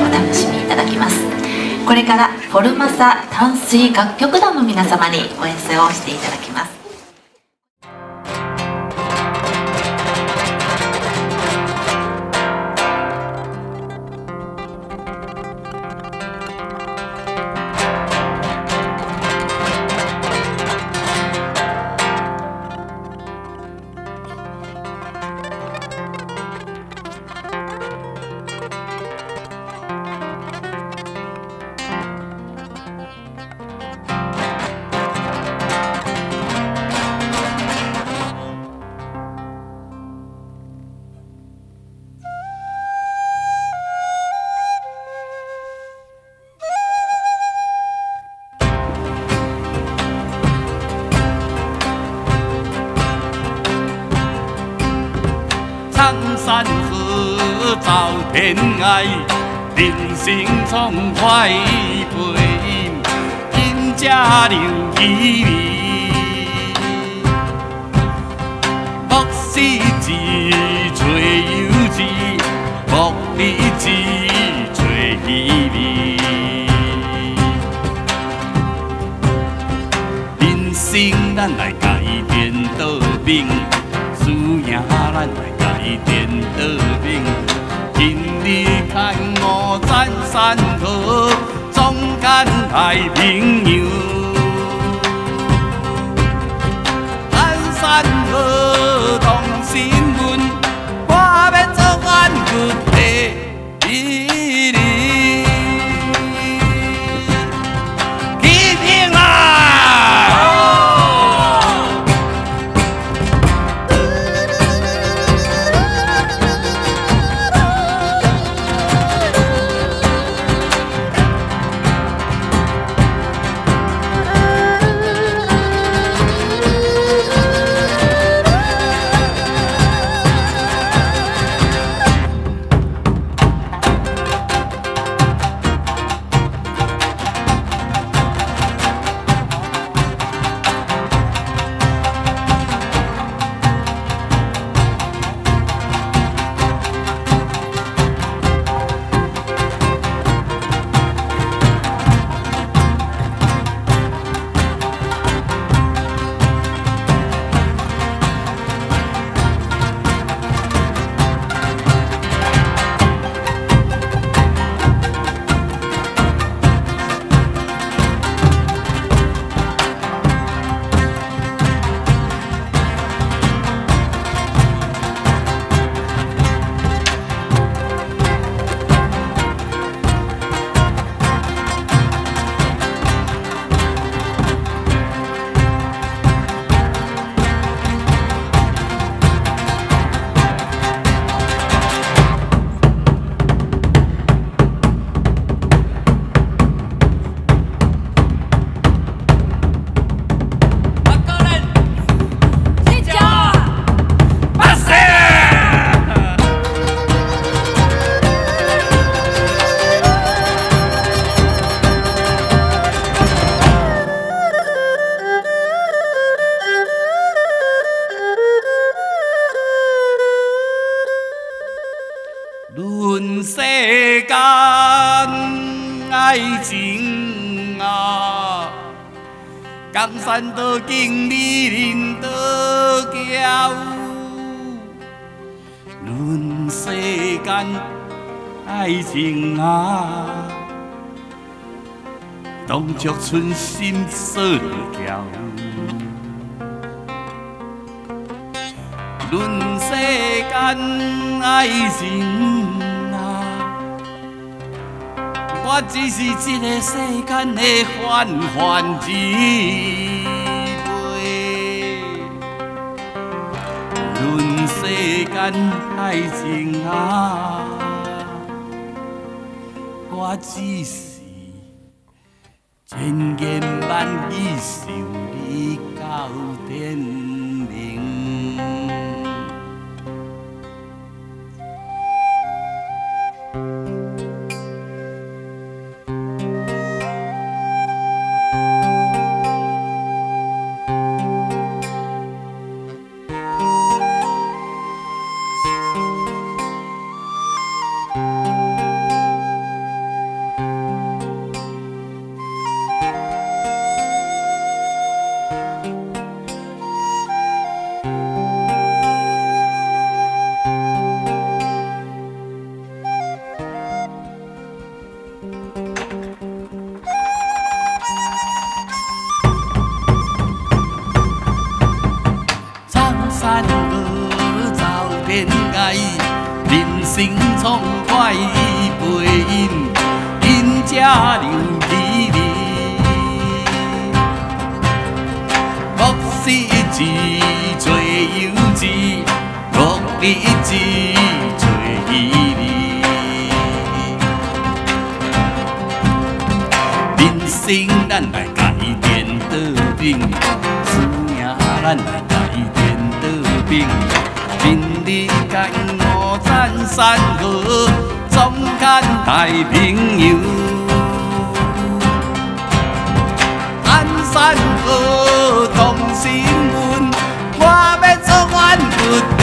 お楽しみいただきます。これからフォルマサ淡水楽曲団の皆様にご演奏をしていただきます。苍山河照天涯，人生畅快陪，因家留依偎。莫失志找友志，莫离志找依偎。人生咱来改变倒命，输赢咱来改变倒命。今日看我赞山河，总感爱朋友。赞山河同心阮，我要做阮骨的美丽。起兵啊！论世间爱情啊，江山多景，美人多娇。论世间爱情啊，当作春心所调。论世间爱情啊，我只是这个世间的泛泛之辈。论世间爱情啊，我只是千言万语受你到天明。苍山河走天涯，人生畅快陪因，因这流离离。恶世志做游子，恶日子做伊哩。人生咱来改变倒变，事业咱来改变倒变。天地间五赞山河，总干大朋友。安山河同心运，我要做阮佛。